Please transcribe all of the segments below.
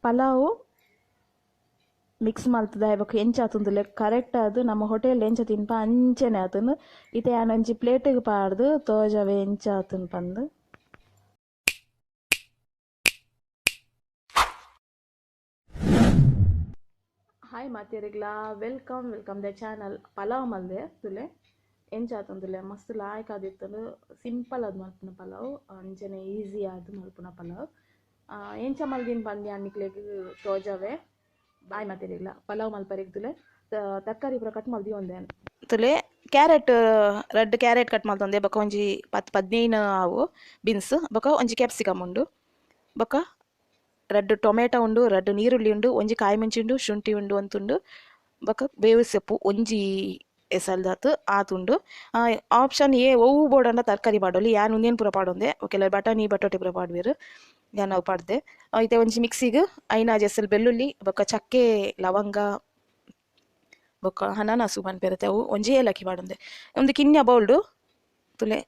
Pulao mix ಮಾಡ್ತದ ಇವಾಗ ಎಂಚ ಆತಂದುಲೆ ಕರೆಕ್ಟ್ ಅದು ನಮ್ಮ ಹೋಟೆಲ್ ಎಂಚ ತಿನ್ಪ ಅಂಚೆನೆ ಆತನು ಇತ್ತೆ ಒಂಜಿ ಪ್ಲೇಟಿಗೆ ಪಾಡ್ದು ತೋಜವೆ ಎಂಚ ಆತನ್ ಪಂದು. ಹಾಯ್ ಮಾತೇರಿಗ್ಲಾ, ವೆಲ್ಕಮ್ ದ ಚಾನಲ್. ಪಲಾವ್ ಮಲ್ದೆ ತುಲೆ ಎಂಚ ಆತಂದುಲೆ ಮಸ್ತ್ ಲಾಯ್ಕ್ ಆದಿತ್ತನು. ಸಿಂಪಲ್ ಅದು ಮಲ್ಪುನ ಪಲಾವ್, ಅಂಚನೆ ಈಸಿ ಆದ್ ಮಲ್ಪುನ ಪಲಾವ್. ಎಂಚ ಮಲ್ದಿನ ಪಂದ್ಯ ಅನ್ನಿಕ್ಲೆಗ್ ತೋಜವೆ ಬಾಯ್ ಮಾತೇರಿಗ್ಲ ಪಲಾವ್ ಮಲ್ಪರಿಗೆ ತುಲೆ ತರಕಾರಿ ಪೂರ ಕಟ್ ಮಲ್ದಿ ಒಂದೇನು ತುಲೆ ಕ್ಯಾರೆಟ್ ರೆಡ್ ಕ್ಯಾರೆಟ್ ಕಟ್ ಮಲ್ತೊಂದೆ ಬೊಕ ಒಂಜಿ 10-15 ಆವು ಬೀನ್ಸ್ ಬೊಕ ಒಂಜಿ ಕ್ಯಾಪ್ಸಿಕಮ್ ಉಂಡು ಬೊಕ ರೆಡ್ ಟೊಮೆಟೊ ಉಂಡು, ರೆಡ್ ನೀರುಳ್ಳಿ ಉಂಡು, ಒಂಜಿ ಕಾಯಿ ಮೆಣಚಿ ಉಂಡು, ಶುಂಠಿ ಉಂಡು ಅಂತುಂಡು ಬೊಕ ಬೇವು ಸೊಪ್ಪು ಒಂಜಿ ಎಸಲ್ದಾತು ಆತುಂಡು. ಆಪ್ಷನ್ ಏ ಒವು ಬೋಡಂಡ ತರಕಾರಿ ಪಾಡೋಲಿ ಯಾನ್ ಉಂದೇನು ಪೂರ ಪಾಡೊಂದೆ ಕೆಲವು ಬಟಾಣಿ ಬಟಾಟೆ ಪೂರ ಪಾಡ್ವೇರು ಯಾನ್ ಅವು ಪಾಡ್ದೆ. ಐತೆ ಒಂಜಿ ಮಿಕ್ಸಿಗೆ ಐನಾ ಜೆಸ್ಸಲ್ ಬೆಳ್ಳುಳ್ಳಿ ಬೊಕ ಚಕ್ಕೆ ಲವಂಗ ಬೊಕ ಹನಾನಸು ಪನ್ಪೆರತೆ ಅವು ಒಂಜಿ ಏಲಕ್ಕಿ ಪಾಡೊಂದೆ. ಒಂದು ಕಿನ್ಯ ಬೌಲ್ಡು ತುಲೆ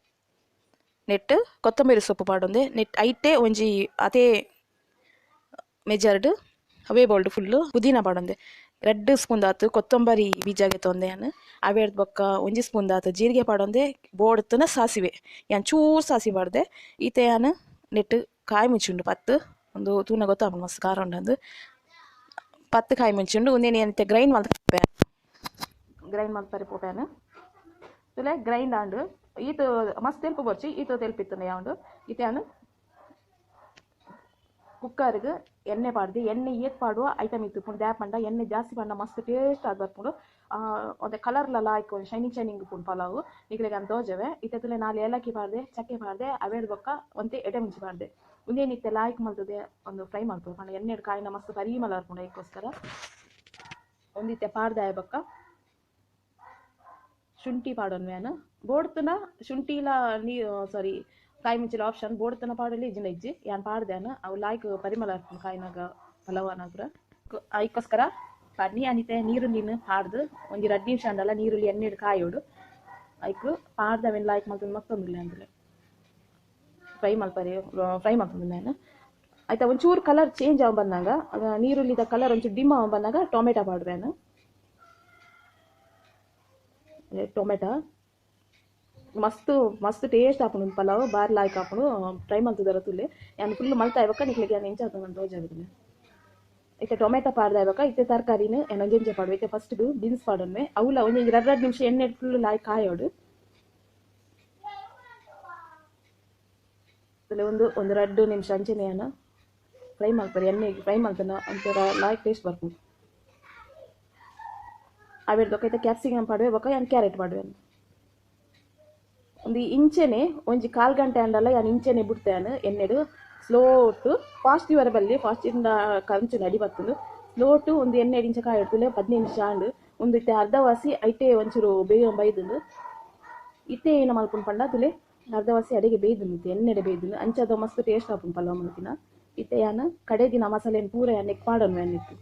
ನೆಟ್ ಕೊತ್ತಂಬರಿ ಸೊಪ್ಪು ಪಾಡೊಂದೆ ನೆಟ್ ಐಟೆ ಒಂಜಿ ಅದೇ ಮೆಜರ್ಡ್ ಅವೇ ಬೌಲ್ಡ್ ಫುಲ್ಲು ಪುದೀನ ಪಾಡೊಂದೆ 2 ಸ್ಪೂನ್ ಆತು ಕೊತ್ತಂಬರಿ ಬೀಜಗೆ ತೊಂದೆ ಯಾನು ಅವೇರ್ದು ಬೊಕ್ಕ 1 ಸ್ಪೂನ್ ಆತು ಜೀರಿಗೆ ಪಾಡೊಂದೆ ಬೋಡ್ತನ ಸಾಸಿವೆ ಯಾನ್ ಚೂರು ಸಾಸಿವೆ ಪಾಡ್ದೆ. ಈತೆ ಯಾನು ನೆಟ್ ಕಾಯಿ ಮುಂಚುಂಡು 10 ಒಂದು ತೂನ ಗೊತ್ತಾಗ ಮಸ್ತ್ ಖಾರ ಉಂಡಂದು 10 ಕಾಯಿ ಮುಂಚುಂಡು ಒಂದೇನು ಎಂತೆ ಗ್ರೈಂಡ್ ಮಲ್ಪರೆ ಪೋಪ್ಯಾನು ತುಲೆ ಗ್ರೈಂಡ್ ಆಂಡು ಈತು ಮಸ್ತ್ ತೆಲ್ಪು ಬರ್ಚಿ ಈತು ತೆಲ್ಪಿತ್ತನೆ ಯಾವುದು ಈತೆ ಯಾನು ಕುಕ್ಕರ್ಗೆ ಎಣ್ಣೆ ಪಾಡ್ದು ಎಣ್ಣೆ ಏತ್ ಪಾಡುವ ಐಟಮ್ ಇತ್ತು ಪುಂಡು ದ್ಯಾಪ್ ಪಂಡ ಎಣ್ಣೆ ಜಾಸ್ತಿ ಪಂಡ ಮಸ್ತ್ ಟೇಸ್ಟ್ ಆದ್ ಬರ್ಪುಂಡು. ಒಂದು ಕಲರ್ಲೆಲ್ಲ ಆಯ್ಕೊಂಡು ಶೈನಿಂಗ್ ಪುಂಡು ಪಲಾವು ಈಗಲೇ ನಾನು ತೋಜವೆ ಇತ್ತೆ 4 ಏಲಕ್ಕಿ ಪಾಡ್ದೆ ಚಕ್ಕೆ ಪಾಡ್ದೆ ಅವೇಡ್ ಬೊಕ್ಕ ಒಂತೆ ಎಡೆ ಮುಂಚಿ ಪಾಡ್ದೆ ಒಂದೇನಿತ್ತೆ ಲಾಯ್ಕ್ ಮಲ್ತದೆ ಒಂದು ಫ್ರೈ ಮಾಡ್ಬೋದು ಪಂಡ ಎಣ್ಣೆ ಕಾಯಿನ ಮಸ್ತ್ ಪರಿಮಳ ಬರ್ಪುಂಡು ಅದಕ್ಕೋಸ್ಕರ ಒಂದಿತ್ತೆ ಪಾಡ್ದೆ ಆಯ್ ಬೊಕ್ಕ ಶುಂಠಿ ಪಾಡೋನ್ ವ್ಯಾನು ಬೋಡ್ತನ ಶುಂಠಿಲ ಸಾರಿ ಕಾಯಿ ಮುಂಚಿಲ ಆಪ್ಷನ್ ಬೋಡ್ತನ ಪಾಡಲಿ ಇಜ್ಜಿನ ಇಜ್ಜಿ ಯಾನ್ ಪಾಡ್ದ್ಯಾನು ಅವು ಲಾಯ್ಕ್ ಪರಿಮಳ ಇರ್ಪುಂಡು ಕಾಯಿನಾಗ ಪಲಾವನಾಗ್ರ ಅದಕ್ಕೋಸ್ಕರ ಪಾಡ್ನಿ ಅನಿತೆ ನೀರುಳ್ಳಿನ ಪಾಡ್ದು ಒಂಜಿ 2 ನಿಮಿಷ ಅಂಡಲ್ಲ ನೀರುಳ್ಳಿ ಎಣ್ಣೆ ಕಾಯೋಡು ಐಕ್ ಪಾಡ್ದವೆನ್ ಲಾಯ್ಕ್ ಮಲ್ತೊಂದು ಮತ್ತೊಂದಿಲ್ಲ ಅಂದ್ರೆ ಫ್ರೈ ಮಲ್ತೊಂದು ನಾನು ಆಯ್ತಾ ಒಂಚೂರು ಕಲರ್ ಚೇಂಜ್ ಆಗಿ ಬಂದಾಗ ನೀರುಳ್ಳಿದ ಕಲರ್ ಒಂಚೂರು ಡಿಮ್ ಆಗಿ ಬಂದಾಗ ಟೊಮೆಟೊ ಪಾಡ್ವೇನು ಟೊಮೆಟೊ ಮಸ್ತ್ ಟೇಸ್ಟ್ ಹಾಕೊಂಡು ಪಲಾವ್ ಬಾರಿ ಲಾಯ್ಕ್ ಹಾಕೊಂಡು ಫ್ರೈ ಮಲ್ತಿದಾರ ತುಲೆ ಯಾನು ಫುಲ್ ಮಲ್ತಾ ಇವಾಗ ನಿಕ್ಲಿಗೆ ಯಾನು ಎಂಚ ಹಾಕೊಂಡು ರೋಜಾಗಿದ್ದೀನಿ ಇತ್ತೆ ಟೊಮೆಟೊ ಪಾಡ್ದ ಇವಾಗ ಇತ್ತೆ ತರಕಾರಿನ ಏನೊಂಜೆಂಚೆ ಪಾಡುವ ಇತ್ತೆ ಫಸ್ಟ್ ಬೀನ್ಸ್ ಪಾಡೋನ್ವೆ ಅವಲ್ಲ ಒಂದು 2 ನಿಮಿಷ ಎಣ್ಣೆ ಫುಲ್ ಲಾಯ್ಕ್ ಕಾಯೋಡು ಒಂದು 2 ನಿಮಿಷ ಅಂಚೆನೆ ಯಾನು ಫ್ರೈ ಮಾಡ್ತಾರೆ ಎಣ್ಣೆಗೆ ಫ್ರೈ ಮಾಡ್ತಾನೆ ಒಂಥರ ಲಾಯ್ಕ್ ಟೇಸ್ಟ್ ಬರ್ಕೊಂಡು ಅವೇಡ್ ಬೊಕ ಇತ್ತೆ ಕ್ಯಾಪ್ಸಿಕಮ್ ಪಾಡುವೆ ಬೊಕ ಯಾನು ಕ್ಯಾರೆಟ್ ಪಾಡುವೆ ಒಂದು ಇಂಚೆನೆ ಒಂಜಿ 1/4 ಗಂಟೆ ಅಂಡಲ್ಲ ಯಾನು ಇಂಚೆನೆ ಬಿಡ್ತೇನೆ ಎಣ್ಣೆಡು ಸ್ಲೋ ಟು ಫಾಸ್ಟ್ ಇವರಬಲ್ಲಿ ಫಾಸ್ಟ್ ಇಂದ ಕಂಚು ನಡಿ ಬರ್ತದೆ ಸ್ಲೋ ಟು ಒಂದು ಎಣ್ಣೆ ಇಂಚ ಕಾಯಿಡ್ತಲೆ 15 ನಿಮಿಷ ಆಂಡು ಒಂದು ಇತ್ತೆ ಅರ್ಧವಾಸಿ ಐಟೆ ಒಂಚೂರು ಬೈದುಂಡು ಇತ್ತೆ ಏನು ಮಲ್ಪುಂಡು ಪಂಡ ತುಲೆ ಅರ್ಧವಾಸಿ ಅಡಿಗೆ ಬೇಯ್ದುಂಡು ಇತ್ತೆ ಎಣ್ಣೆಡೆ ಬೇಯ್ದುಂಡು ಅಂಚದ ಮಸ್ತ್ ಟೇಸ್ಟ್ ಆಪುಂಡು ಪಲಾವ್ ಮಲ್ತಿನ ಇತ್ತೆ ಯಾನು ಕಡೆ ದಿನ ಮಸಾಲೆನ ಪೂರ ಯಾನು ನೆಕ್ ಮಾಡೋನು ಯಾನಿತ್ತು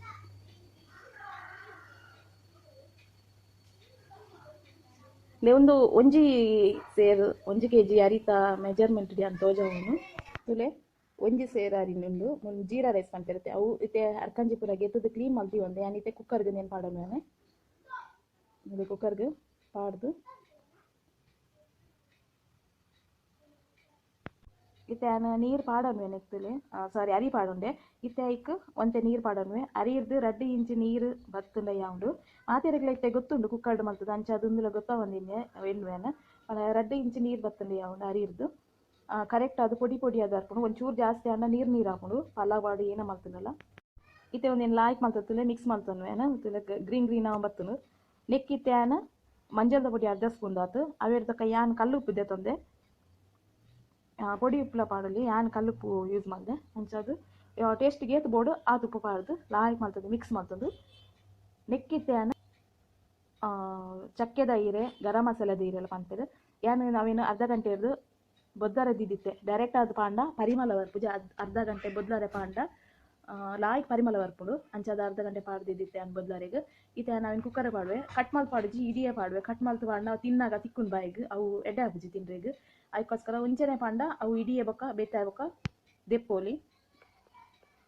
ಒಂದು ಒಂಜಿ ಸೇರು 1 kg ಅರಿತ ಮೆಜರ್ಮೆಂಟ್ ಅಂತ ತೋಜವನು ತುಲೆ ಒಂಜಿ ಸೇರು ಅರಿನುಂಡು ಒಂದು ಜೀರಾ ರೈಸ್ ಪಂಪಿರುತ್ತೆ ಅವು ಇತ್ತೆ ಅರ್ಕಂಜಿ ಪೂರ ಗೆತ್ತದು ಕ್ಲೀನ್ ಮಲ್ತಿ ಒಂದೆ ಯಾನಿತ್ತೆ ಕುಕ್ಕರ್ಗೆ ನೇನು ಪಾಡೋನು ಯಾನೆ ಕುಕ್ಕರ್ಗೆ ಪಾಡ್ದು ಇತ್ತೆ ನಾನು ನೀರು ಪಾಡೋನ್ವೆ ನೆಕ್ತಲೆ ಸಾರಿ ಅರಿ ಪಾಡೊಂಡೆ ಇತ್ತೆ ಐಕ್ ಒಂತೆ ನೀರು ಪಾಡೋನ್ವೆ ಅರಿರ್ದು 2 ಇಂಚ್ ನೀರು ಬತ್ತುಂಡ ಯಾವುದು ಮಾತೆರೆಗ್ಲ ಇತ್ತೆ ಗೊತ್ತುಂಡು ಕುಕ್ಕರ್ಡ್ ಮಲ್ತದ ಅಂಚ ಅದೊಂದುಲ ಗೊತ್ತಾವಂದಿನ್ನೆ ಎನ್ವೇನ 2 ಇಂಚ್ ನೀರು ಬತ್ತುಂಡ ಯಾವುದು ಅರಿರ್ದು ಕರೆಕ್ಟ್ ಅದು ಪೊಡಿ ಅದು ಹಾಕೊಂಡು ಒಂಚೂರು ಜಾಸ್ತಿ ಅನ್ನ ನೀರು ಹಾಕೊಂಡು ಪಲಾವ್ ಬಾಡಿ ಏನ ಮಲ್ತನಲ್ಲ ಇತ್ತೆ ಒಂದೇನು ಲಾಯ್ಕ್ ಮಲ್ತಲೆ ಮಿಕ್ಸ್ ಮಲ್ತನ್ವೇನ ಗ್ರೀನ್ ಬತ್ತನು ನೆಕ್ಕಿತ್ತೆ ಆನ ಮಂಜಲ್ದ ಪೊಡಿ 1/2 ಸ್ಪೂನ್ ಆತು ಅವೇರ್ದಕ್ಕ ಯಾನ್ ಕಲ್ಲು ಉಪ್ಪು ತಂದೆ ಪೊಡಿ ಉಪ್ಪುಲ ಪಾಡಲಿ ಯಾನ್ ಕಲ್ಲುಪ್ಪು ಯೂಸ್ ಮಾಡಿದೆ ಅಂಚದು ಟೇಸ್ಟಿಗೆ ಏತು ಬೋರ್ಡು ಆ ತುಪ್ಪು ಪಾಡ್ದು ಲಾಯ್ಕ್ ಮಲ್ತದ್ದು ಮಿಕ್ಸ್ ಮಲ್ತದ್ದು ನೆಕ್ಕಿತ್ತೆ ಯಾನು ಚಕ್ಕೆದ ಈರೆ ಗರಂ ಮಸಾಲೆದ ಈರೆಲ್ಲ ಪಂಪೆದು ಯಾನು ನಾವೇನು 1/2 ಗಂಟೆ ಇರ್ದು ಬೊದ್ದರದಿದ್ದಿತ್ತೆ ಡೈರೆಕ್ಟ್ ಆದ ಪಾಂಡ ಪರಿಮಳ ಬರ್ಪುಜ 1/2 ಗಂಟೆ ಬೊದ್ಲಾರೆ ಪಾಂಡ ಲಾಯ್ಕ್ ಪರಿಮಳ ಬರ್ಪುಡು ಅಂಚದ 1/2 ಗಂಟೆ ಪಾಡ್ದಿದ್ದಿತ್ತೆ ಅನ್ ಬೊದ್ಲಾರೆಗೆ ಇತ್ತೆ ನಾವೇನು ಕುಕ್ಕರ್ ಪಾಡುವೆ ಕಟ್ ಮಲ್ತು ಪಾಡುಜಿ ಇಡಿಯೇ ಪಾಡುವೆ ಕಟ್ ಮಲ್ತು ಪಾಂಡ ನಾವು ತಿನ್ನಾಗ ತಿಕ್ಕುಂಡು ಬಾಯಿಗೆ ಅವು ಎಡ್ಡೆ ಹಾಪುಜಿ ತಿನ್ರೆಗೆ ಅದಕ್ಕೋಸ್ಕರ ಒಂಚೆನೆ ಪಾಂಡ ಅವು ಇಡಿಯೇ ಬೊಕ್ಕ ಬೇತಾಯ ಬೊಕ್ಕ ದೆಪ್ಪೋಲಿ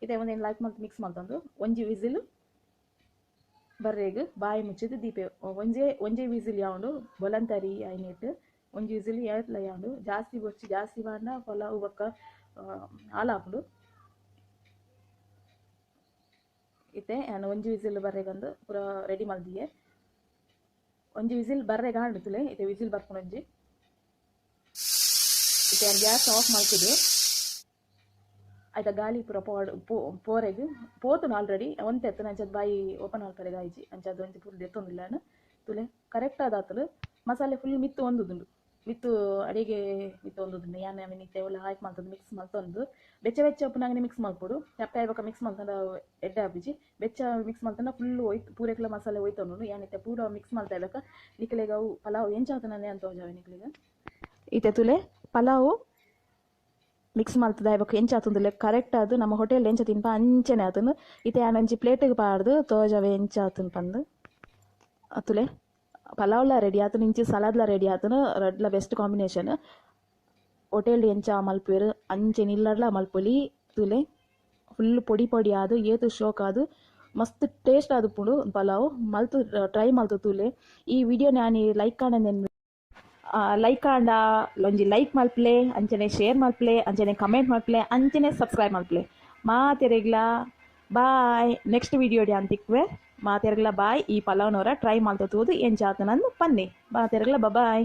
ಇದೆ ಒಂದು ಲೈಕ್ ಮಲ್ತು ಮಿಕ್ಸ್ ಮಲ್ತಂದು ಒಂಜಿ ವಿಸಿಲ್ ಬರ್ರೆಗ್ ಬಾಯಿ ಮುಚ್ಚಿದ್ದು ದೀಪೆ ಒಂಜೇ ವಿಸಿಲ್ ಯಾವುದು ಬೊಲಂತರಿ ಐನೆಟ್ ಒಂಜಿ ವಿಸಿಲ್ ಏತ್ಲ ಯಾವುದು ಜಾಸ್ತಿ ಬೊಚ್ಚಿ ಜಾಸ್ತಿ ಬಾಂಡ ಪಲಾವ್ ಬೊಕ್ಕ ಹಾಲಾಪುಡು ಇತ್ತೆ ನಾನು ಒಂಜಿ ವಿಸಿಲ್ ಬರ್ರೆಗಂದು ಪೂರ ರೆಡಿ ಮಲ್ದಿಯೆ ಒಂಜಿ ವಿಸಿಲ್ ಬರ್ರೆಗ ಹಾಂಡುತ್ತಲೆ ಇತ್ತೆ ವಿಸಿಲ್ ಬರ್ಕೊಂಡು ಒಂಜಿ ಇತ್ತೆ ಗ್ಯಾಸ್ ಆಫ್ ಮಾಡ್ತಿದ್ದು ಆಯ್ತಾ ಗಾಳಿ ಪೂರ ಪೋರೆಗ್ ಪೋತುನು ಆಲ್ರೆಡಿ ಒಂತೆ ಎತ್ತನ ಅಂಚದ ಬಾಯಿ ಓಪನ್ ಆಲ್ಪರೆಗ ಆಯ್ಜಿ ಅಂಚದ ಒಂಚಿ ಪೂರ ದೆತ್ತೊಂದಿಲ್ಲ ತುಲೆ ಕರೆಕ್ಟ್ ಆದಾತಲು ಮಸಾಲೆ ಫುಲ್ ಮಿತ್ತು ಒಂದುದುಂಡು ಮಿತ್ತು ಅಡಿಗೆ ಮಿತ್ತು ಒಂದುದುಂಡು ಯಾನೆ ಆಮೇಲೆ ನಿತ್ತೆ ಒಳ್ಳೆ ಹಾಕಿ ಮಲ್ತದ್ದು ಮಿಕ್ಸ್ ಮಲ್ತೊಂದು ಬೆಚ್ಚ ಬೆಚ್ಚ ಉಪ್ಪುನಾಗನೆ ಮಿಕ್ಸ್ ಮಾಡ್ಕೊಡು ಚಪ್ಪಾಯಿ ಬಕ್ಕ ಮಿಕ್ಸ್ ಮಲ್ತಂಡ ಎಡ್ಡೆ ಹಬ್ಬಿಜಿ ಬೆಚ್ಚ ಮಿಕ್ಸ್ ಮಲ್ತಂಡ ಫುಲ್ ಹೋಯ್ತು ಪೂರೆಕ್ಲ ಮಸಾಲೆ ಹೋಯ್ತೊಂಡು ಯಾನಿತ್ತೆ ಪೂರ ಮಿಕ್ಸ್ ಮಾಡ್ತಾ ಇರ್ಬೇಕ ನಿಕ್ಲೆಗ ಅವು ಪಲಾವ್ ಎಂಚಾತನೇ ಅಂತ ಹೋಜಾವೆ ನಿಕ್ಲಿಗ ಈತೆ ತುಲೆ ಪಲಾವು ಮಿಕ್ಸ್ ಮಾಡ್ತದ ಇವಾಗ ಎಂಚ ಆತಂದಿಲ್ಲ ಕರೆಕ್ಟ್ ಅದು ನಮ್ಮ ಹೋಟೆಲ್ ಎಂಚ ತಿನ್ಪ ಅಂಚೆನೆ ಆತನು ಇತ್ತೆ ಆನಂಚಿ ಪ್ಲೇಟಿಗೆ ಪಾಡ್ದು ತೋಜಾವೆ ಎಂಚ ಆತನ್ ಪಂದು ಅತುಲೆ ಪಲಾವ್ಲ ರೆಡಿ ಆತನು ಇಂಚಿ ಸಲಾದ್ಲ ರೆಡಿ ಆತನು ರಡ್ಲ ಬೆಸ್ಟ್ ಕಾಂಬಿನೇಷನ್ ಹೋಟೆಲ್ ಎಂಚ ಮಲ್ಪೇರು ಅಂಚೆ ನಿಲ್ಲಡ್ಲ ಮಲ್ಪೊಲಿ ತುಲೆ ಫುಲ್ ಪೊಡಿ ಪೊಡಿ ಆದು ಏತು ಶೋಕ್ ಆದು ಮಸ್ತ್ ಟೇಸ್ಟ್ ಆದು ಪುಡು ಪಲಾವ್ ಮಲ್ತು ಟ್ರೈ ಮಲ್ತು ತುಲೆ ಈ ವಿಡಿಯೋ ನಾನು ಲೈಕ್ ಕಾಣಂದೇನು ಲೈಕ್ ಆಂಡ ಒಂಜಿ ಲೈಕ್ ಮಲ್ಪ್ಲೆ ಅಂಚನೆ ಶೇರ್ ಮಲ್ಪ್ಲೆ ಅಂಚನೆ ಕಮೆಂಟ್ ಮಲ್ಪ್ಲೆ ಅಂಚನೆ ಸಬ್ಸ್ಕ್ರೈಬ್ ಮಲ್ಪ್ಲೆ ಮಾತೆರೆಗ್ಲ ಬಾಯ್ ನೆಕ್ಸ್ಟ್ ವಿಡಿಯೋಡಿ ಅಂತಿಕ್ವೆ ಮಾತೆರೆಗ್ಲ ಬಾಯ್ ಈ ಪಲಾವ್ನವರ ಟ್ರೈ ಮಲ್ತೋದು ಎಂಚಾತನಂದು ಪನ್ನಿ ಮಾತೆರೆಗ್ಲ ಬಾಯ್